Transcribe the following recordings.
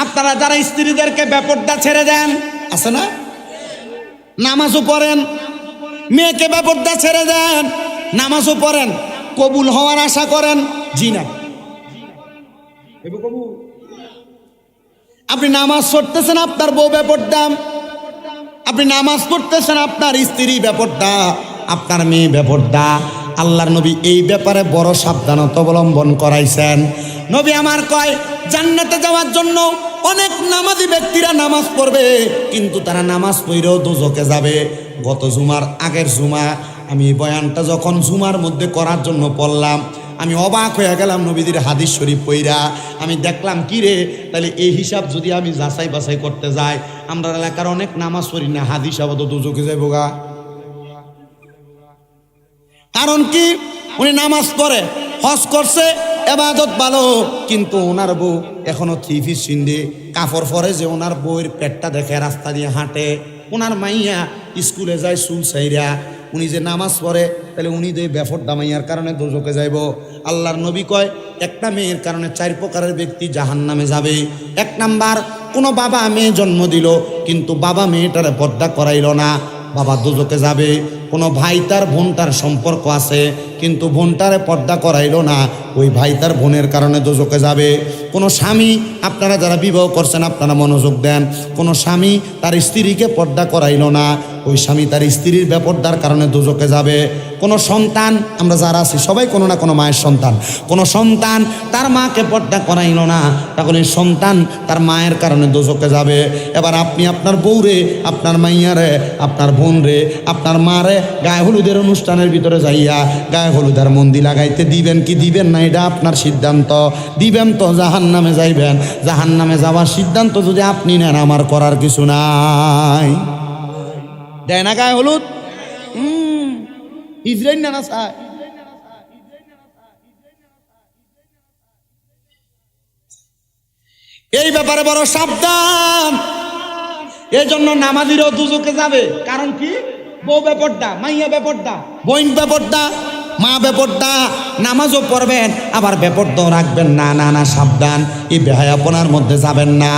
আপনারা যারা স্ত্রীদেরকে বেপরদা ছেড়ে দেন, আছে না? নামাজও পড়েন, মেয়েকে বেপরদা ছেড়ে দেন, নামাজও পড়েন, কবুল হওয়ার আশা করেন, জি না। আপনি নামাজ পড়তেছেন, আপনার বউ বেপরদা। আপনি নামাজ পড়তেছেন, আপনার স্ত্রী বেপরদা, আপনার মেয়ে বেপরদা। আল্লাহর নবী এই ব্যাপারে বড় সাবধানতা অবলম্বন করাইছেন। নবী আমার কয়, জান্নাতে যাওয়ার জন্য অনেক নামাজি ব্যক্তিরা নামাজ পড়বে, কিন্তু তারা নামাজ পড়েও দোজখে যাবে। গত জুমার আগের জুমা আমি বয়ানটা যখন জুমার মধ্যে করার জন্য পড়লাম, আমি অবাক হয়ে গেলাম নবীদের হাদিস শরীফ পইরা। আমি দেখলাম কি রে, তাহলে এই হিসাব যদি আমি যাচাই বাছাই করতে যাই, আমরা এলাকার অনেক নামাজ পড়ি না, হাদিস আবাদ দোজখে যাইব গা। কারণ কি, উনি নামাজ পড়ে, হজ করছে, এবাদত ভালো, কিন্তু ওনার বউ এখনো 3 পিস সিন্ধে কাপড় পরে, যে ওনার বউয়ের পেটটা দেখে রাস্তা দিয়ে হাঁটে। ওনার মাইয়া স্কুলে যায় চুল সাইরা, উনি যে নামাজ পড়ে, তাহলে উনি যে বেফরদা মাইয়ার কারণে দোজখে যাইব। আল্লাহর নবী কয়, একটা মেয়ের কারণে 4 প্রকারের ব্যক্তি জাহান্নামে যাবে। 1 নাম্বার, কোনো বাবা মেয়ে জন্ম দিল, কিন্তু বাবা মেয়েটারে পর্দা করাইল না, বাবা দোজখে যাবে। কোনো ভাই তার বোনটার সম্পর্ক আছে, কিন্তু বোনটারে পর্দা করাইলো না, ওই ভাই তার বোনের কারণে দোজখে যাবে। কোনো স্বামী, আপনারা যারা বিবাহ করছেন আপনারা মনোযোগ দেন, কোনো স্বামী তার স্ত্রীকে পর্দা করাইলো না, ওই স্বামী তার স্ত্রীর বেপর্দার কারণে দোজখে যাবে। কোনো সন্তান, আমরা যারা আছি সবাই কোনো না কোনো মায়ের সন্তান, কোনো সন্তান তার মাকে পর্দা করাইলো না, তখন এই সন্তান তার মায়ের কারণে দোজখে যাবে। এবার আপনি আপনার বউরে, আপনার মাইয়ারে, আপনার বোন রে, আপনার মারে গায়ে হলুদের অনুষ্ঠানের ভিতরে যাইয়া গায়ে হলুদের মন্দি লাগাইতে দিবেন কি দিবেন না, এটা আপনার সিদ্ধান্ত। দিবেন তো জাহান্নামে যাইবেন, জাহান্নামে যাওয়ার সিদ্ধান্ত যদি আপনি নেন, আমার করার কিছু নাই। দেয় না গায়ে হলুদ, ইসরাইল না চায়। এই ব্যাপারে বড় সাবধান। এই জন্য নামাজিরও দোজখে যাবে। কারণ কি, বউ বেপরদা, মাইয়া বেপরদা, বোন বেপরদা, মা বেপরদা, নামাজও পড়বেন আবার বেপরদাও রাখবেন না। না না, সাবধান, এই বেহায়াপনার মধ্যে যাবেন না।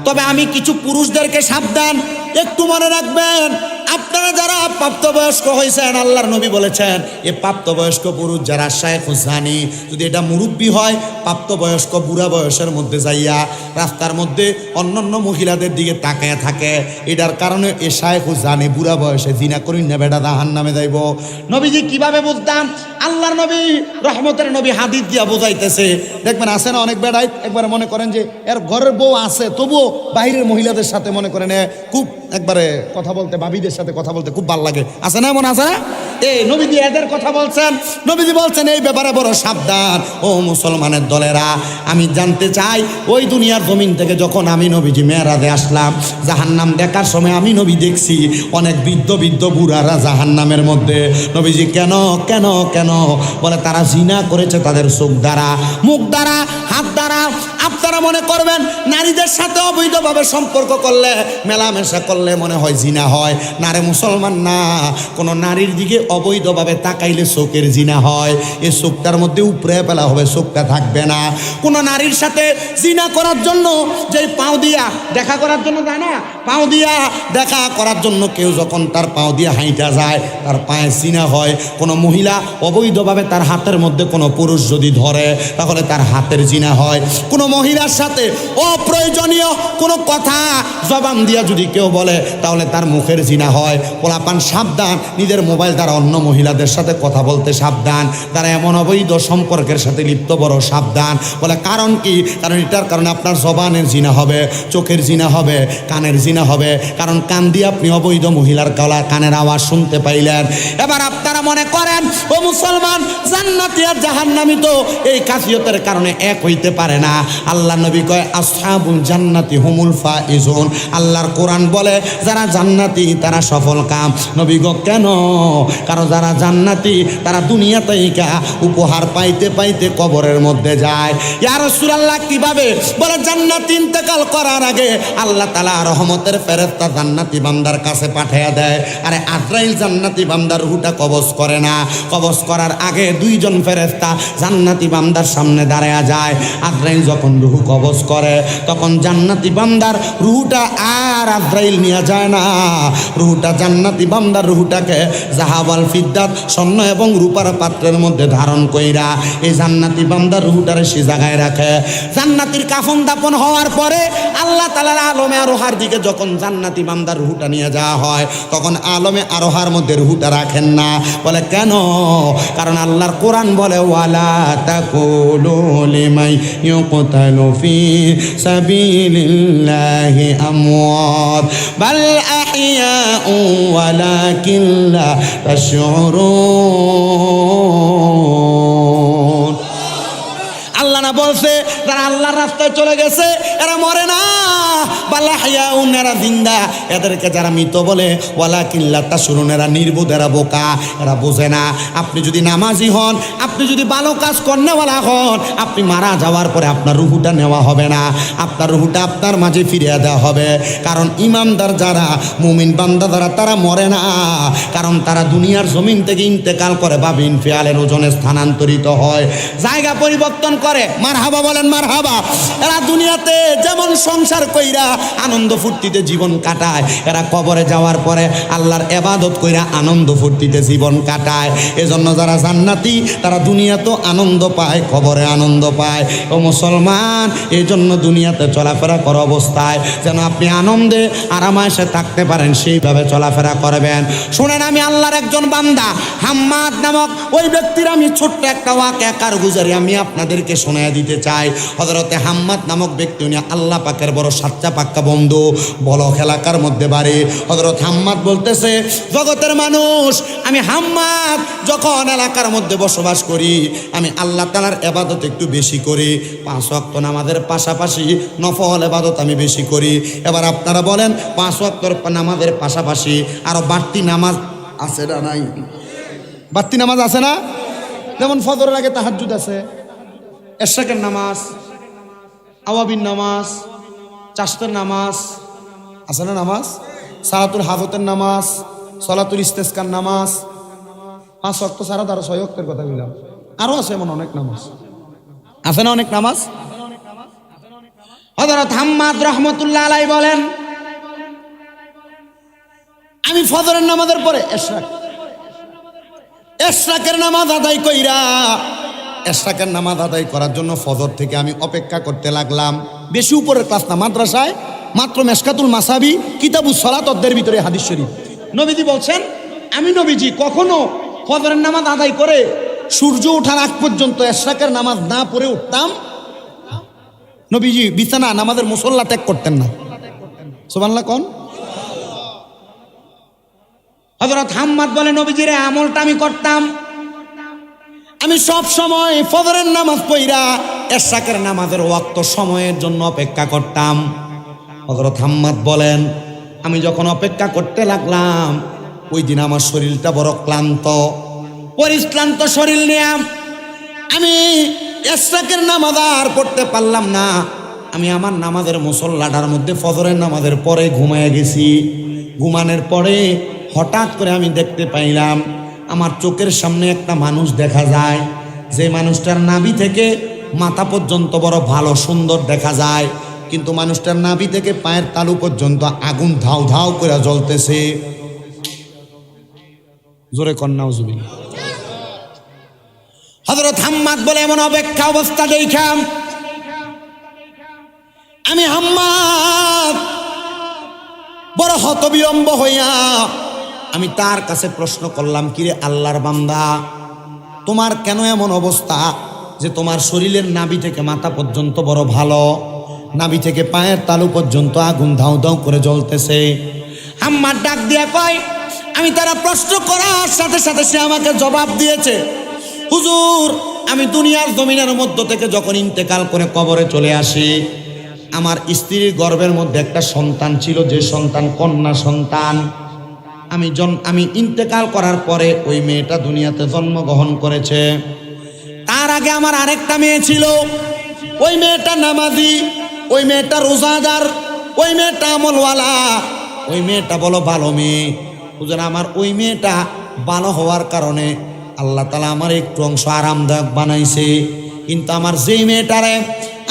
তবে আমি কিছু পুরুষদেরকে সাবধান, একটু মনে রাখবেন, আপনারা যারা প্রাপ্তবয়স্ক হয়েছেন, আল্লাহর নবী বলেছেন, এই প্রাপ্তবয়স্ক পুরুষ যারা শায়েখ জানি, যদি এটা মুরব্বী হয়, প্রাপ্তবয়স্ক বুড়া বয়সের মধ্যে যাইয়া রাস্তার মধ্যে অন্যান্য মহিলাদের দিকে তাকায় থাকে, এটার কারণে এ শায়েখ জানি বুড়া বয়সে জিনা করি না, বেটা জাহান্নামে যাইব। নবীজি কিভাবে বুঝতাম? আল্লাহর নবী, রহমতের নবী হাদিস দিয়া বোঝাইতেছে। দেখবেন আছে না অনেক বেড়াই, একবারে মনে করেন যে এর ঘরের বউ আছে, তবুও বাইরের মহিলাদের সাথে মনে করেন খুব একবারে কথা বলতে, ভাবিদের সাথে কথা বলতে খুব ভালো লাগে, আছে না, এমন আছে না? এই নবীজি এদের কথা বলছেন, নবীজি বলছেন এই ব্যাপারে বড় সাবধান। ও মুসলমানের দলেরা, আমি জানতে চাই, ওই দুনিয়ার জমিন থেকে যখন আমি নবীজি মেরাজে আসলাম, জাহান্নাম দেখার সময় আমি নবী দেখছি অনেক বৃদ্ধ বৃদ্ধ বুড়ারা জাহান্নামের মধ্যে। নবীজি কেন কেন কেন বলে, তারা জিনা করেছে তাদের চোখ দ্বারা, মুখ দ্বারা, হাত দ্বারা। আপনারা মনে করবেন নারীদের সাথে অবৈধভাবে সম্পর্ক করলে, মেলামেশা করলে মনে হয় জিনা হয়। না রে মুসলমান, না। কোনো নারীর দিকে অবৈধভাবে তাকাইলে চোখের জিনা হয়। এই চোখটার মধ্যে উপরে ফেলা হবে, চোখটা থাকবে না। কোনো নারীর সাথে জিনা করার জন্য যে পাও দিয়া দেখা করার জন্য যায় না, পাও দিয়া দেখা করার জন্য কেউ যখন তার পাও দিয়া হাইটা যায়, তার পায়ে জিনা হয়। কোনো মহিলা অবৈধভাবে তার হাতের মধ্যে কোনো পুরুষ যদি ধরে, তাহলে তার হাতের জিনা হয়। কোনো মহিলার সাথে অপ্রয়োজনীয় কোনো কথা জবান দিয়া যদি কেউ বলে, তাহলে তার মুখের জিনা হয়। পোলাপান সাবধান, নিজের মোবাইল দ্বারা অন্য মহিলাদের সাথে কথা বলতে সাবধান, তারা এমন অবৈধ সম্পর্কের সাথে লিপ্ত, বড় সাবধান। বলে কারণ কি? কারণ এটার কারণে আপনার জবানের জিনা হবে, চোখের জিনা হবে, কানের জিনা হবে। কারণ কান দিয়ে আপনি অবৈধ মহিলার গলা, কানের আওয়াজ শুনতে পাইলেন। এবার আপনারা মনে করেন, ও মুসলমান, জান্নাতি আর জাহান্নামী তো এই খাসিয়তের কারণে এক হইতে পারে না। আল্লাহ নবী কয়, আসহাবুল জান্নাতি হুমুল ফাইজুন। আল্লাহর কোরআন বলে, যারা জান্নাতি তারা সফল কাম। নবী গো কেন? কারণ যারা জান্নাতি তারা দুনিয়াতে উপহার পাইতে পাইতে কবরের মধ্যে যায়। ইয়া রাসূলুল্লাহ কিভাবে? বলে জান্নাতি ইন্তেকাল করার আগে আল্লাহ তাআলা রহমতের ফেরেশতা জান্নাতি বান্দার কাছে পাঠিয়ে দেয়। আরে আজরাইল জান্নাতি বান্দার রূহটা কবজ করে না, কবজ করার আগে 2 জন ফেরেশতা জান্নাতি বান্দার সামনে দাঁড়ায়া যায়। আজরাইল যখন রূহ রুহু কবজ করে, তখন জান্নাতি বান্দার রুহুটা আর আজরাইল নিয়ে যায় না। রুহুটা জান্নাতি বান্দার রুহুটাকে জাহাবাল ফিদ্দাত স্বর্ণ এবং রূপার পাত্রের মধ্যে ধারণ কইরা এই জান্নাতি বান্দার রুহুটারে সে জায়গায় রাখে। জান্নাতির কাফন দাপন হওয়ার পরে আল্লাহ তাআলার আলমে আরোহার দিকে যখন জান্নাতি বান্দার রুহুটা নিয়ে যাওয়া হয়, তখন আলমে আরোহার মধ্যে রুহুটা রাখেন না। বলে কেন? কারণ আল্লাহর কোরআন বলে ওয়ালা তাকুলু লিমান ইউকতালু ফি সাবিলিল্লাহি আমওয়াত বাল আহইয়াউ ওয়ালাকিন লা তাশউরুন। আল্লাহ না বলছে যারা আল্লাহর রাস্তায় চলে গেছে এরা মরে না, বালাহিয়াউন এরা জিন্দা। এদেরকে যারা মৃত বলে ওয়ালাকিন লা তাশউরুন, এরা নির্বোধ, এরা বোকা, এরা বোঝে না। আপনি যদি নামাজি হন, আপনি যদি ভালো কাজ করনেওয়ালা হন, আপনি মারা যাওয়ার পরে আপনার রুহুটা নেওয়া হবে না, আপনার রুহুটা আপনার মাঝে ফিরিয়ে দেওয়া হবে। কারণ ইমানদার যারা, মুমিন বান্দা যারা, তারা মরে না, কারণ তারা দুনিয়ার জমিন থেকে ইন্তেকাল করে বা বিন ফিয়ালের ওজনে স্থানান্তরিত হয়, জায়গা পরিবর্তন করে। মারহাবা বলেন মারহাবা। এরা দুনিয়াতে যেমন সংসার কইরা আনন্দ ফুর্তিতে জীবন কাটায়, এরা কবরে যাওয়ার পরে আল্লাহর ইবাদত কইরা আনন্দ ফুর্তিতে জীবন কাটায়। এজন্য যারা জান্নাতি তারা দুনিয়াতেও আনন্দ পায়, কবরে আনন্দ পায়। ও মুসলমান, এই জন্য দুনিয়াতে চলাফেরা করা অবস্থায় যেন আপনি আনন্দে আরামায়েশে থাকতে পারেন, সেইভাবে চলাফেরা করবেন। শুনেন, আমি আল্লাহর একজন বান্দা হাম্মাদ নামক ওই ব্যক্তির আমি ছোট্ট একটা ওয়াকিয়া কারগুজারি আমি আপনাদেরকে শোনায় দিতে চাই। হযরতে হাম্মাদ নামক ব্যক্তি, উনি আল্লাহ পাকের বড় সাচ্চা পাক্কা বন্ধু, বলখ এলাকার মধ্যে বাড়ি। হযরত হাম্মাদ বলতেছে, জগতের মানুষ, আমি হাম্মাদ যখন এলাকার মধ্যে বসবাস করি, আমি আল্লাহ তাআলার ইবাদত একটু বেশি করি, 5 ওয়াক্ত নামাজের পাশাপাশি নফল ইবাদত আমি বেশি করি। এবার আপনারা বলেন, 5 ওয়াক্ত নামাজের পাশাপাশি আরো বাড়তি নামাজ আছে না নাই? বাড়তি নামাজ আছে না? যেমন ফজরের আগে তাহাজ্জুদ আছে, এশরাকের নামাজ, আওয়াবিন নামাজ, চাশতের নামাজ আছে না? নামাজ সালাতুল হাজতের নামাজ, সলাতুল ইস্তেসকার নামাজ, 5 ওয়াক্ত ছাড়া তারা 6 ওয়াক্তের কথা বললাম, আরো আছে এমন অনেক নামাজ আছে না? অনেক নামাজ। হযরত হাম্মাদ রাহমাতুল্লাহ আলাইহি বলেন, আমি ফজরের নামাজের পরে এশরাকের নামাজ আদায় কইরা, এশরাকের নামাজ আদায় করার জন্য ফজর থেকে আমি অপেক্ষা করতে লাগলাম। বেশি উপরের ক্লাস না, মাদ্রাসায় মাত্র মেশকাতুল মাসাবি কিতাবুস সালাত অধ্যায়ের ভিতরে হাদিস শরীফ। নবীজি বলছেন, আমি নবীজি কখনো ফজরের নামাজ আদায় করে সূর্য ওঠার আগ পর্যন্ত এশরাকের নামাজ না পড়ে উঠতাম। নবীজি বিছানা নামাজের মুসল্লা ত্যাগ করতেন না। সুবহানাল্লাহ কোন? হযরত হাম্মাদ বলে, নবীজির এই আমলটা আমি করতাম। আমি সব সময় ফজরের নামাজ পড়া এশরাকের নামাজের ওয়াক্ত সময়ের জন্য অপেক্ষা করতাম। হযরত হাম্মাদ বলেন, আমি যখন অপেক্ষা করতে লাগলাম, ওই দিন আমার শরীরটা বড় ক্লান্ত, পরিশ্রান্ত শরীর নিয়ে আমি এশরাকের নামাজ আর পড়তে পারলাম না। আমি আমার নামাজের মুসল্লাটার মধ্যে ফজরের নামাজের পরে ঘুমায় গেছি। ঘুমানোর পরে হঠাৎ করে আমি দেখতে পাইলাম, আমার চোখের সামনে একটা মানুষ দেখা যায়, যে মানুষটার নাভি থেকে মাথা পর্যন্ত বড় ভালো সুন্দর দেখা যায়, কিন্তু মানুষটার নাভি থেকে পায়ের তালু পর্যন্ত আগুন ধাউ ধাউ করে জ্বলতেছে। জোরে কন্যা উজুবিল্লাহ। হযরত হাম্মাদ বলে, এমন অপেক্ষা অবস্থা দেখাম আমি হাম্মাদ বড় হতবিলম্ব হইয়া আমি তার কাছে প্রশ্ন করলাম, কিরে আল্লাহর বান্দা, তোমার কেন এমন অবস্থা যে তোমার শরীরের নাভি থেকে মাথা পর্যন্ত বড় ভালো, নাভি থেকে পায়ের তালু পর্যন্ত আগুন ধাউ ধাউ করে জ্বলতেছে? হাম্মাদ ডাক দিয়া কয়, আমি তারা প্রশ্ন করার সাথে সাথে সে আমাকে জবাব দিয়েছে, হুজুর, আমি দুনিয়ার জমিনের মধ্য থেকে যখন ইন্তেকাল করে কবরে চলে আসি, আমার স্ত্রীর গর্ভের মধ্যে একটা সন্তান ছিল, যে সন্তান কন্যা সন্তান। আমি ইন্তেকাল করার পরে ওই মেয়েটা দুনিয়াতে জন্মগ্রহণ করেছে। তার আগে আমার আরেকটা মেয়ে ছিল, ওই মেয়েটা নামাজি, ওই মেয়েটা রোজাদার, ওই মেয়েটা আমলওয়ালা, ওই মেয়েটা বলো ভালো মেয়ে। হুজুর, আমার ওই মেয়েটা ভালো হওয়ার কারণে আল্লাহ তাআলা আমার একটু অংশ আরামদায়ক বানাইছে, কিন্তু আমার যেই মেয়েটারে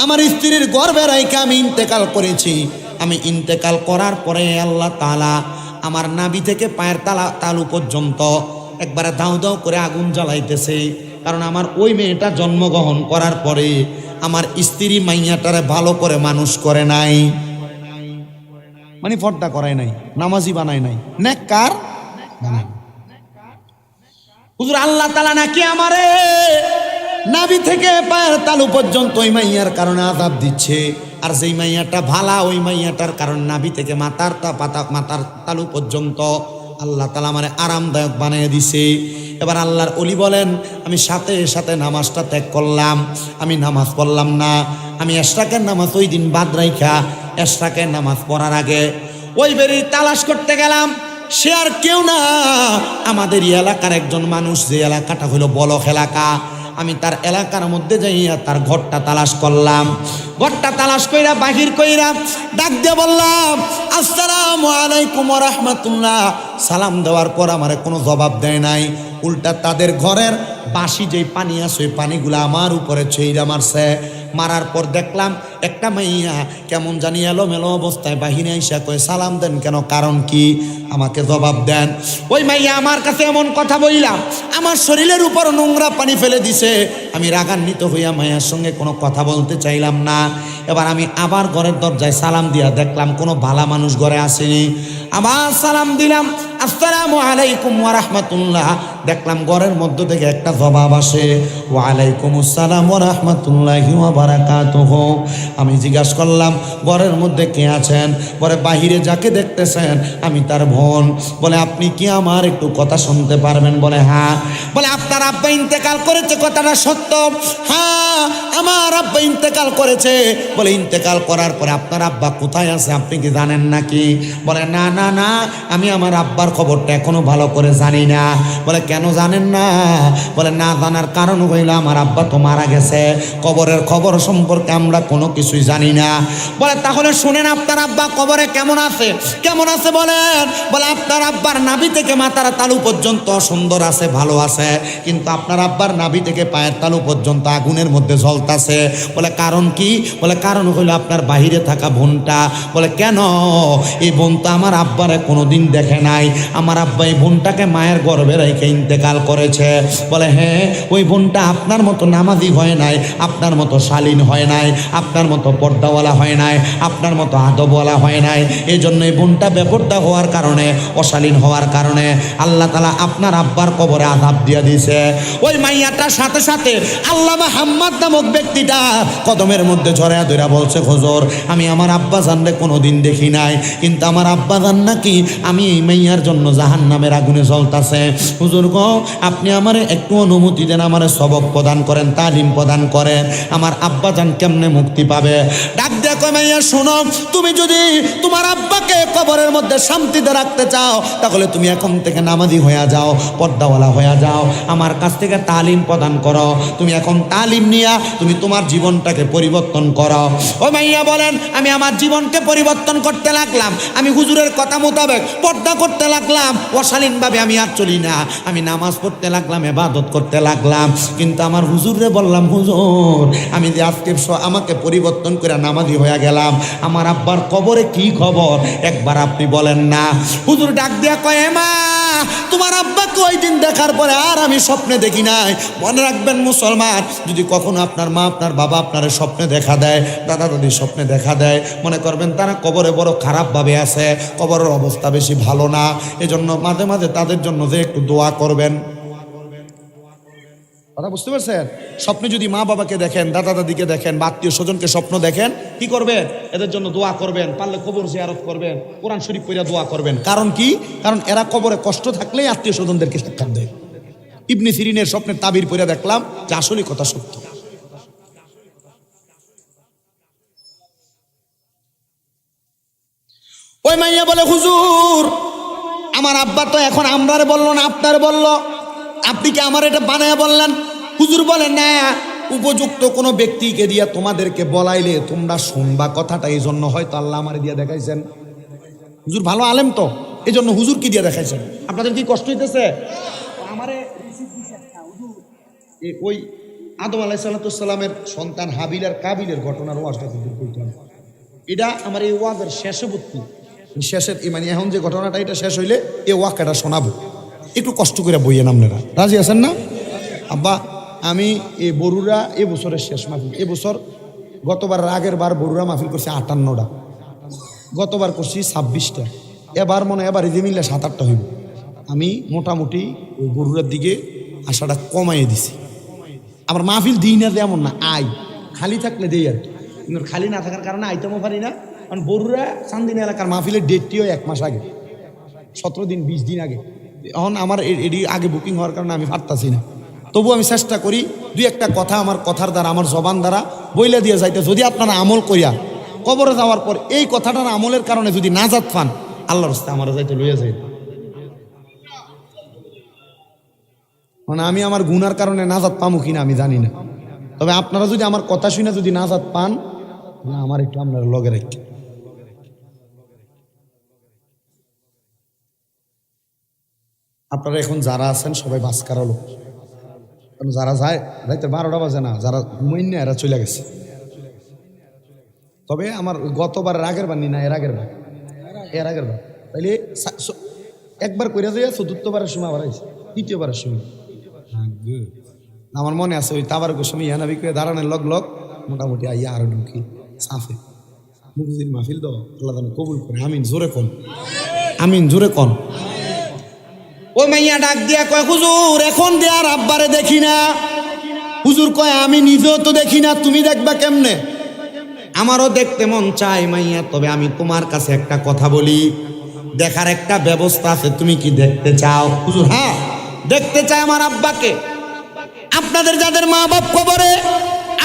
আমার স্ত্রীর গর্ভে রাইখা আমি ইন্তেকাল করেছি। আমি ইন্তেকাল করার পরে আল্লাহ তাআলা আমার নাভি থেকে পায়ের তালু পর্যন্ত একবারে দাউ দাউ করে আগুন জ্বালাইতেছে। কারণ আমার ওই মেয়েটা জন্মগ্রহণ করার পরে আমার স্ত্রী মাইয়াটারে ভালো করে মানুষ করে নাই, মানে পর্দা করায় নাই, নামাজি বানায় নাই, নেককার বানায়। হুজুর আল্লাহ তাআলা নাকি আমারে নাভি থেকে পায়ের তালু পর্যন্ত ওই মাইয়ার কারণে আযাব দিচ্ছে। আর যেই মাইয়াটা ভালা ওই মাইয়াটার কারণ নাভি থেকে মাথার তালু পর্যন্ত আল্লাহ তাআলা আমারে আরামদায়ক বানিয়ে দিছে। এবার আল্লাহর ওলি বলেন, আমি সাথে সাথে নামাজটা ত্যাগ করলাম, আমি নামাজ পড়লাম না। আমি এশরাকের নামাজ ওই দিন বাদ রাইখা এশরাকের নামাজ পড়ার আগে ওই বেরির তালাশ করতে গেলাম। সে আর কেউ না, আমাদের এলাকার একজন মানুষ, যে এলাকাটা হলো বলখ এলাকা। আমি তার এলাকার মধ্যে যাইয়া তার ঘরটা তালাশ করলাম। ঘরটা তালাশ কইরা বাহির কইরা ডাক দিয়ে বললাম, আসসালামু আলাইকুম ওয়া রাহমাতুল্লাহ। সালাম দেওয়ার পর আমারে কোনো জবাব দেয় নাই, উল্টা তাদের ঘরের বাসি যেই পানি আছে ওই পানিগুলো আমার উপরে ছইরা মারছে। মারার পর দেখলাম একটা মাইয়া কেমন জানি এলোমেলো অবস্থায় বাহিরে আইসা কয়, সালাম দেন কেন, কারণ কি, আমাকে জবাব দেন। ওই মাইয়া আমার কাছে এমন কথা বললাম, আমার শরীরের উপর নোংরা পানি ফেলে দিছে। আমি রাগান্বিত হইয়া মাইয়ার সঙ্গে কোনো কথা বলতে চাইলাম না। এবার আমি আবার ঘরের দরজায় সালাম দিয়া দেখলাম কোনো ভালা মানুষ ঘরে আসেনি। আবার সালাম দিলাম, আসসালামু আলাইকুম ওয়া রাহমাতুল্লাহ। দেখলাম ঘরের মধ্য থেকে একটা জবাব আসে, ওয়া আলাইকুম আসসালাম ওয়া রাহমাতুল্লাহি ওয়া বারাকাতুহু। আমি জিজ্ঞাসা করলাম ঘরের মধ্যে কে আছেন? পরে বাহিরে যাকে দেখতেছেন আমি তার বোন। বলে আপনি কি আমার একটু কথা শুনতে পারবেন? বলে হ্যাঁ। বলে আপনার আব্বা ইন্তেকাল করেছে, কথাটা সত্য? হ্যাঁ, আমার আব্বা ইন্তেকাল করেছে। বলে ইন্তেকাল করার পরে আপনার আব্বা কোথায় আছে আপনি কি জানেন নাকি? বলে না না না, আমি আমার আব্বার খবরটা এখনো ভালো করে জানি না। বলে কেন জানেন না? বলে না জানার কারণ হইল আমার আব্বা তো মারা গেছে, কবরের খবর সম্পর্কে আমরা কোনো কিছুই জানি না। বলে তাহলে শুনেন আপনার আব্বা কবরে কেমন আছে? কেমন আছে বলেন? বলে আপনার আব্বার নাভি থেকে মাথার তালু পর্যন্ত সুন্দর আছে, ভালো আছে, কিন্তু আপনার আব্বার নাভি থেকে পায়ের তালু পর্যন্ত আগুনের মধ্যে জ্বলতাছে। বলে কারণ কি? বলে কারণ হইল আপনার বাহিরে থাকা বোনটা। বলে কেন? এই বোন তো আমার আব্বারে কোনোদিন দেখে নাই, আমার আব্বা এই বোনটাকে মায়ের গর্ভে রেখে ইন্তেকাল করেছে। বলে হ্যাঁ, ওই বোনটা আপনার মতো নামাজি হয় নাই, আপনার মতো শালীন হয় নাই, আপনার মতো পর্দাওয়ালা হয় নাই, আপনার মতো আদবওয়ালা হয় নাই। এই জন্য এই বোনটা বেপর্দা হওয়ার কারণে, অশালীন হওয়ার কারণে আল্লাহ তাআলা আপনার আব্বার কবরে আযাব দিয়ে দিয়েছে। ওই মাইয়াটার সাথে সাথে আল্লামা হাম্মাদ নামক ব্যক্তিটা কদমের মধ্যে ঝরায়া ধরা বলছে, হুজুর আমি আমার আব্বা জানলে কোনোদিন দেখি নাই, কিন্তু আমার আব্বা জান নাকি আমি এই মাইয়ার জন্য জাহান্নামের আগুনে জ্বলতাছে। হুজুর গো, আপনি আমারে একটু অনুমতি দেন, আমারে সবক প্রদান করেন, তালিম প্রদান করেন, আমার আব্বা জান কেমনে মুক্তি পাবে। ডাক দিয়ে কয়, মাইয়া শোনো, তুমি যদি তোমার আব্বাকে কবরের মধ্যে শান্তিতে রাখতে চাও তাহলে তুমি এখন থেকে নামাজি হয়ে যাও, পর্দাওয়ালা হয়ে যাও, আমার কাছ থেকে তালিম প্রদান করো। তুমি এখন তালিম নিয়া তুমি তোমার জীবনটাকে পরিবর্তন করো। ও মাইয়া বলেন, আমি আমার জীবনকে পরিবর্তন করতে লাগলাম, আমি হুজুরের কথা মোতাবেক পর্দা করতে লাগলাম, অশালীনভাবে আমি আর চলি না, আমি নামাজ পড়তে লাগলাম, ইবাদত করতে লাগলাম। কিন্তু আমার হুজুরে বললাম, হুজুর আমি যে আজকে আমাকে পরিবর্তন করে নামাজি হয়ে গেলাম, আমার আব্বার কবরে কি খবর একবার আপনি বলেন না। হুজুর ডাক দিয়া কয়, মা তোমার আব্বাকে ওই দিন দেখার পরে আর আমি স্বপ্নে দেখি নাই। মনে রাখবেন মুসলমান, যদি কখনো আপনার মা আপনার বাবা আপনার স্বপ্নে দেখা দেয়, দাদা দাদি স্বপ্নে দেখা দেয়, মনে করবেন তারা কবরে বড় খারাপভাবে আছে, কবরের অবস্থা বেশি ভালো না। এজন্য মাঝে মাঝে তাদের জন্য যে একটু দোয়া করবেন। কথা বুঝতে পারছেন? স্বপ্নে যদি মা বাবাকে দেখেন, দাদা দাদিকে দেখেন, বা আত্মীয় স্বজনকে স্বপ্ন দেখেন, কি করবেন? এদের জন্য দোয়া করবেন, পারলে কবর জিয়ারত করবেন, কোরআন শরীফ পড়ে দোয়া করবেন। কারণ কি? কারণ এরা কবরে কষ্ট থাকলেই আত্মীয় স্বজনদেরকে সাক্ষাৎ দেয়। ইবনে সিরিনের স্বপ্নের তাবির পড়ে দেখলাম যে আসলে কথা সত্য। ওই মাইয়া বলে, হুজুর আমার আব্বা তো এখন আমরারে বললো না, আপনার বললো, আপনি কি আমার এটা বানায় বললেন? হুজুর বলেন না, উপযুক্ত কোনো ব্যক্তিকে দিয়া তোমাদেরকে বলাইলে তোমরা শুনবা কথাটা, এই জন্য হয়তো আল্লাহ আমার দিয়া দেখাইছেন। হুজুর ভালো আলেম তো, এই জন্য হুজুর কি দিয়া দেখাইছেন। আপনাদের কি কষ্ট হইতেছে? আমারে ওই আদম আলাইহিসসালামের সন্তান হাবিল আর কাবিলের ঘটনার ওয়াজটা কিন্তু বলতাম। এটা আমার এই ওয়াজের শেষবর্তী শেষের মানে এখন যে ঘটনাটা এটা শেষ হইলে এই ওয়াকাটা শোনাবো, একটু কষ্ট করে বইয়েন আপনারা, রাজি আছেন না? আব্বা আমি এই বরুরা এবছরের শেষ মাহফিল, এবছর গতবার আগের বার বরুরা মাহফিল করছি 58টা, গতবার করছি 26টা, এবার মনে হয় এবার এই যে মিললে 7-8টা হইব। আমি মোটামুটি ওই বরুরার দিকে আশাটা কমাইয়ে দিছি। আমার মাহফিল দিই না এমন না, আই খালি থাকলে দেই আর কি, কিন্তু খালি না থাকার কারণে আইতেমও পারি না। কারণ বরুরা চান্দিনা এলাকার মাহফিলের ডেটটিও 1 মাস আগে, 17 দিন 20 দিন আগে। এখন আমার এডি আগে বুকিং হওয়ার কারণে আমি পারতাছি না, তবু আমি চেষ্টা করি 2-1টা কথা আমার কথার দ্বারা আমার জবান দ্বারা বইলা দিয়ে যাইতে। যদি আপনারা আমল করিয়া কবরে যাওয়ার পর এই কথাটার আমলের কারণে যদি নাজাত পান, আল্লাহর রাস্তে আমার যাইতে লইয়া যাই। মানে আমি আমার গুনার কারণে নাজাত পামু কিনা আমি জানি না, তবে আপনারা যদি আমার কথা শুনে যদি নাজাত পান, আমার একটু আপনারা লগে রাখি। আপনারা এখন যারা আছেন সবাই বাস কারালো, কারণ যারা যায় রাইতে 12টা বাজে না, যারা ঘুমাইন না এরা চলে গেছে। তবে আমার গতবারের আগের বার না, এর আগের বার তাইলে একবার কইরা যাইয়া 4র্থবারের সময় আবার আইছে, 3য়বারের সময় আমার মনে আছে ওই তাবারকের সময় ইয়ানাবি করে দাঁড়ানোর লগ মোটামুটি আইয়া আরো ঢুকি সাফে মুখদিন মাহফিল তো আল্লাহ তাআলা কবুল করে। আমিন জোরে কোন, আমিন জোরে কোন। ওই মাইয়া ডাক দিয়া কয়, হুজুর এখন দিয়ে আর আব্বারে দেখি না। হুজুর কয়, আমি নিজেও তো দেখি না, তুমি দেখবা কেমনে? আমারও দেখতে মন চায় মাইয়া, তবে আমি তোমার কাছে একটা কথা বলি, দেখার একটা ব্যবস্থা আছে, তুমি কি দেখতে চাও? হুজুর হ্যাঁ দেখতে চাই আমার আব্বাকে। আপনাদের যাদের মা বাপ কবরে,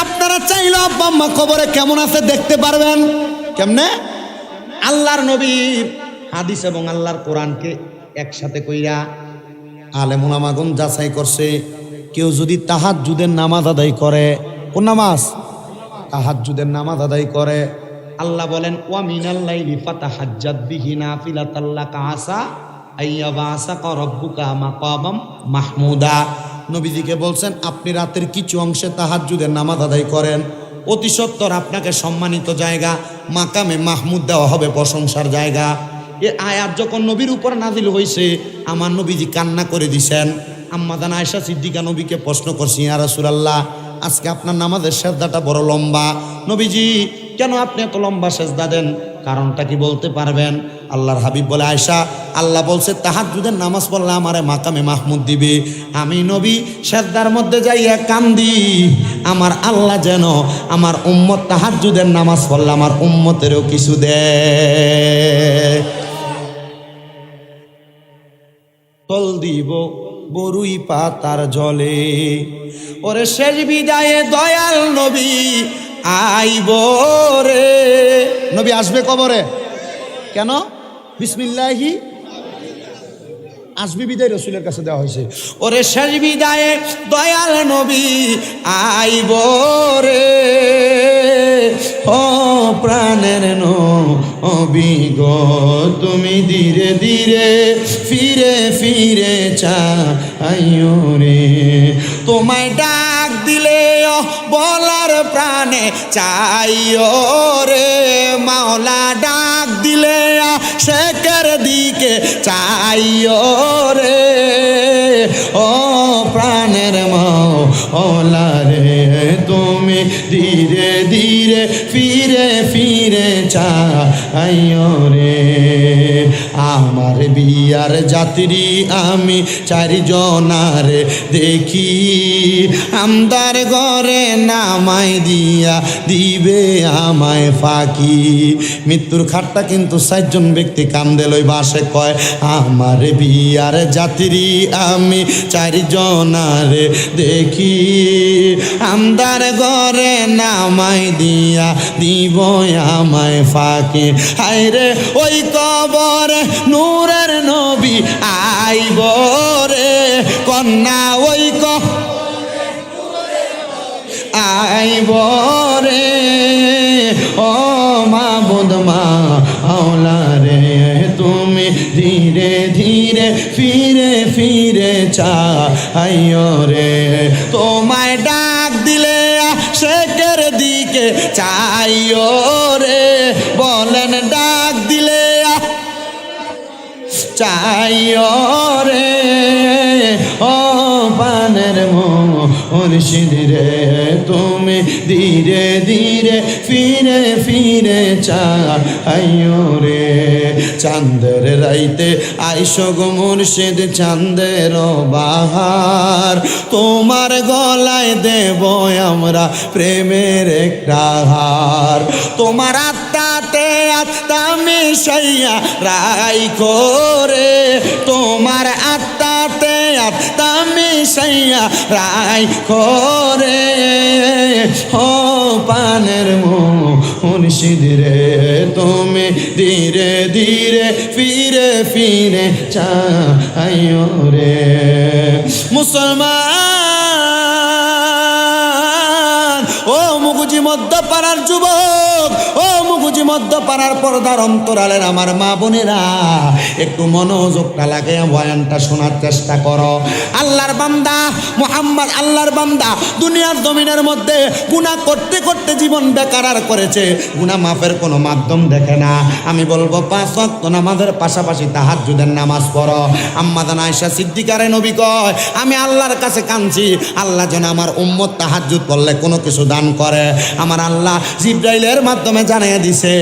আপনারা চাইলো আব্বা আম্মা কবরে কেমন আছে দেখতে পারবেন। কেমনে? আল্লাহর নবীর হাদিস এবং আল্লাহর কোরআনকে একসাথে কইরা আলেম উলামাগণ যাচাই করছে, কেউ যদি তাহাজ্জুদের নামাজ আদায় করে, কোন নামাজ? তাহাজ্জুদের নামাজ আদায় করে, আল্লাহ বলেন ওয়া মিনাল লাইলি ফাতাহাজ্জাদ বিহি নাফিলাতাল লাকা আসা আইয়াবাসাকা রাব্বুকা মাকামাম মাহমুদা। নবীজিকে বলছেন আপনি রাতের কিছু অংশে তাহাজ্জুদের নামাজ আদায় করেন, অতি সত্বর আপনাকে সম্মানিত জায়গা মাকামে মাহমুদ দেওয়া হবে, প্রশংসার জায়গা। এ আয়াত যখন নবীর উপর নাজিল হয়েছে, আমার নবীজি কান্না করে দিছেন। আম্মা জান আয়েশা সিদ্দিকা নবীকে প্রশ্ন করছি, ইয়া রাসূলুল্লাহ আজকে আপনার নামাজের সেজদাটা বড় লম্বা, নবীজি কেন আপনি এত লম্বা সেজদা দেন, কারণটা কি বলতে পারবেন? আল্লাহর হাবিব বলে, আয়েশা আল্লাহ বলছে তাহাজ্জুদের নামাজ পড়লে আমারে মাকামে মাহমুদ দিবে। আমি নবী সেজদার মধ্যে যাইয়া কান্দি, আমার আল্লাহ যেন আমার উম্মত তাহাজ্জুদের নামাজ পড়লে আমার উম্মতেরও কিছু দেয়। তল দিব বরুই পাতার জলে, ওরে শেষ বিদায়ে দয়াল নবী আইব রে। নবী আসবে কবরে কেন? বিসমিল্লাহি আসবি বিদায় রসুলের কাছে দেওয়া হয়েছে। ওরে শেষ বিদায়ে দয়াল নবী আইব রে, ও প্রাণের নবী গো তুমি ধীরে ধীরে ফিরে ফিরে চাইও রে। তোমায় ডাক দিলে বলার প্রাণে চাইও রে, মাওলা ডাক দিলে শেখের দিকে চাইও রে, ও প্রাণের মাওলা রে তুমি ধীরে ধীরে ফিরে ফিরে চাইও রে। আমার বিয়ার যাত্রী আমি 4 জনার দেখি, আমদার ঘরে নামাই দিয়া দিবে আমায় ফাঁকি। মৃত্যুর খাটটা কিন্তু 4 জন ব্যক্তি কান্দে লই বাসে কয়, আমার বিয়ার যাত্রী আমি 4 জনার দেখি, আমদার ঘরে নামাই দিয়া দিব আমায় ফাঁকি। হায়রে ওই কবরে নূরের নবী আইব রে, কন্যা ওই আইব রে, ও মাবুদ মাওলা রে তুমি ধীরে ধীরে ফিরে ফিরে চাইও রে। তোমায় ডাক চাইও রে, বলেন ডাক দিলে চাইও রে, ও পানের মুর্শিদ রে, তুমি ধীরে ধীরে ফিরে ফিরে চাইও রে। চাঁদের রাইতে আইসো গো মুর্শিদ চাঁদের বাহার, তোমার গলায় দেব আমরা প্রেমের একটা হার। তোমার আত্মাতে আত্মা মিশাইয়া রাইখো রে, তোমার আত্মাতে আত্মা মিশাইয়া রাইখো রে, ও পানের মুর্শিদ রে, তুমি ধীরে ধীরে ফিরে ফিরে চাইও রে। মুসলমান ও মুগুজি মধ্যপাড়ার যুবক, ও মুগুজি মধ্যপাড়ার পর্দার অন্তরালের আমার মা বোনেরা, একটু মনোযোগটা লাগে বয়ানটা শোনার চেষ্টা করো। আল্লাহর বান্দা মুহাম্মদ, আল্লাহর বান্দা দুনিয়ার জমিনের মধ্যে গুনাহ করতে করতে জীবন বেকার করেছে, গুনাহ মাফের কোনো মাধ্যম দেখে না। আমি বলবো 5 ওয়াক্ত নামাজের পাশাপাশি তাহাজ্জুদের নামাজ পড়ো। আম্মা জান আয়েশা সিদ্দিকারে নবী কয়, আমি আল্লাহর কাছে কাঁদছি আল্লাহ যেন আমার উম্মত তাহাজ্জুদ করলে কোনো কিছু দান করে। আমার আল্লাহ জিবরাইলের মাধ্যমে জানিয়ে দিছে,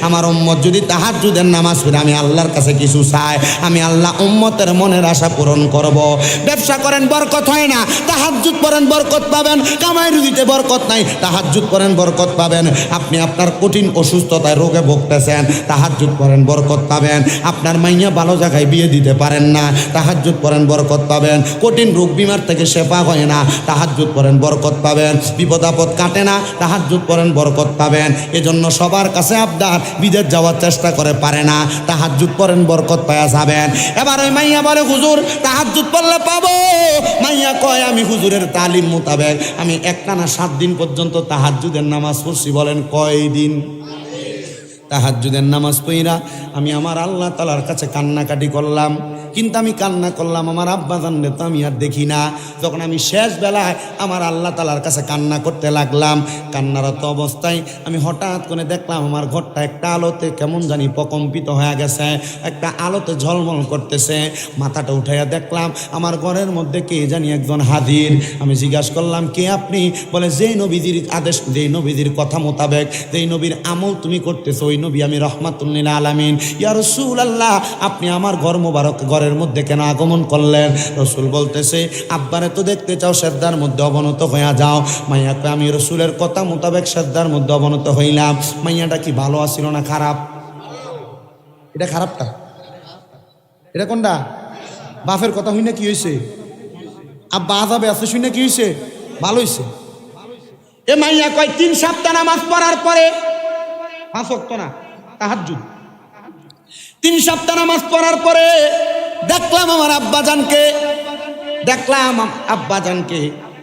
আমার উম্মত যদি তাহাজ্জুদের নামাজ পড়ে আমি আল্লাহর কাছে কিছু চাই, আমি আল্লাহ উম্মতের মনের আশা পূরণ করব। ব্যবসা করেন বরকত হয় না, তাহাজ্জুদ পড়েন বরকত পাবেন। কামাই রুজিতে বরকত নাই, তাহাজ্জুদ পড়েন বরকত পাবেন। আপনি আপনার কঠিন অসুস্থতায় রোগে ভুগতেছেন, তাহাজ্জুদ পড়েন বরকত পাবেন। আপনার মাইয়া ভালো জায়গায় বিয়ে দিতে পারেন না, তাহাজ্জুদ পড়েন বরকত পাবেন। কঠিন রোগ বিমার থেকে শেফা হয় না, তাহাজ্জুদ পড়েন বরকত পাবেন। বিপদ আপদ কাটে না, তাহাজ্জুদ পড়েন বরকত পাবেন। এজন্য সবার কাছে আবদার, বিদেশ যাওয়ার চেষ্টা করে পারে না, তাহাজ্জুদ পড়েন বরকত পাওয়া যাবেন। এবার ওই মাইয়া বলে হুজুর তাহাজ্জুদ পড়লে পাবো। মাইয়া কয় আমি হুজুরের তালিম মোতাবেক আমি একটানা 7 দিন পর্যন্ত তাহাজ্জুদের নামাজ পড়ছি। বলেন কয় দিন? তাহাজ্জুদের নামাজ পড়া আমি আমার আল্লাহ তাআলার কাছে কান্নাকাটি করলাম, কিন্তু আমি কান্না করলাম আমার আব্বা জানলে তো আমি আর দেখি না। যখন আমি শেষ বেলায় আমার আল্লাহ তাআলার কাছে কান্না করতে লাগলাম, কান্নারত অবস্থায় আমি হঠাৎ করে দেখলাম আমার ঘরটা একটা আলোতে কেমন জানি প্রকম্পিত হয়ে গেছে, একটা আলোতে ঝলমল করতেছে। মাথাটা উঠাইয়া দেখলাম আমার ঘরের মধ্যে কে জানি একজন হাজির। আমি জিজ্ঞাসা করলাম কে আপনি? বলে যেই নবীজির আদেশ, যেই নবীজির কথা মোতাবেক, যেই নবীর আমল তুমি করতেছো ওই নবী আমি রহমাতুল লিল আলামিন। ইয়া রাসূলুল্লাহ আপনি আমার ঘর মোবারক ঘরের মধ্যে কেন আগমন করলেন? রসুল বলতেছে আব্বারে তো দেখতে চাও, শ্রদ্ধার মধ্যে অবনত হইয়া যাও। মাইয়াকে আমি রসুলের কথা মোতাবেক শ্রদ্ধার মধ্যে অবনত হইলাম। মাইয়াটা কি ভালো আসিল না খারাপ? এটা খারাপটা, এটা কোনটা? বাপের কথা হই না কি হয়েছে? আব্বা আজাবে আছে শুনে কি হয়েছে? ভালো হয়েছে। এ মাইয়া কয় 3 সপ্তাহ নামাজ পড়ার পরে 5 ওয়াক্ত না তাহাজ্জুদ, 3 সপ্তাহ নামাজ পড়ার পরে দেখলাম আমার আব্বাজানকে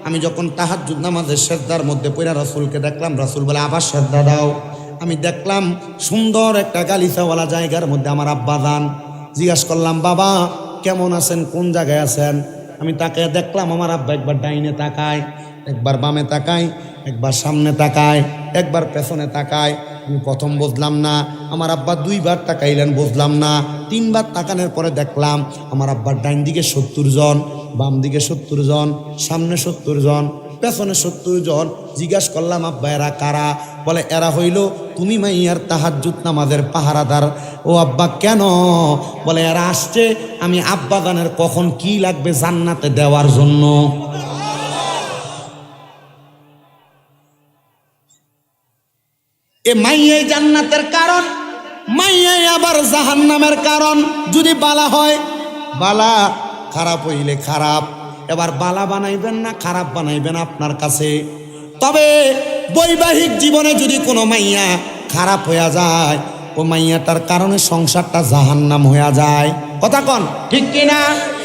আমি যখন তাহাজ্জুদ নামাজের সেজদার মধ্যে পড়া রাসূলকে দেখলাম, রাসূল বলে আবার সেজদা দাও। আমি দেখলাম সুন্দর একটা গালিচাওয়ালা জায়গার মধ্যে আমার আব্বাজান। জিজ্ঞাসা করলাম বাবা কেমন আছেন, কোন জায়গায় আছেন? আমি তাকে দেখলাম আমার আব্বা একবার ডাইনে তাকায়, একবার বামে তাকায়, একবার সামনে তাকায়, একবার পেছনে তাকায়। আমি প্রথম বুঝলাম না, আমার আব্বা 2 বার তাকাইলেন, বুঝলাম না। 3 বার তাকানোর পরে দেখলাম আমার আব্বার ডাইন দিকে 70 জন, বাম দিকে 70 জন, সামনে 70 জন, পেছনে 70 জন। জিজ্ঞাসা করলাম আব্বা এরা কারা? বলে এরা হইল তুমি মাইয়ার তাহাজ্জুদ নামাজের পাহারাদার। ও আব্বা কেন? বলে এরা আসছে আমি আব্বা জানের কখন কি লাগবে জান্নাতে দেওয়ার জন্য। এ মাইয়াই জান্নাতের কারণ, মাইয়াই আবার জাহান্নামের কারণ। যদি বালা হয় বালা, খারাপ হইলে খারাপ। এবার বালা বানাইবেন না খারাপ বানাইবেন আপনার কাছে। তবে বৈবাহিক জীবনে যদি কোনো মাইয়া খারাপ হইয়া যায়, ও মাইয়াটার কারণে সংসারটা জাহান্নাম হইয়া যায়। কথা কন ঠিক কিনা?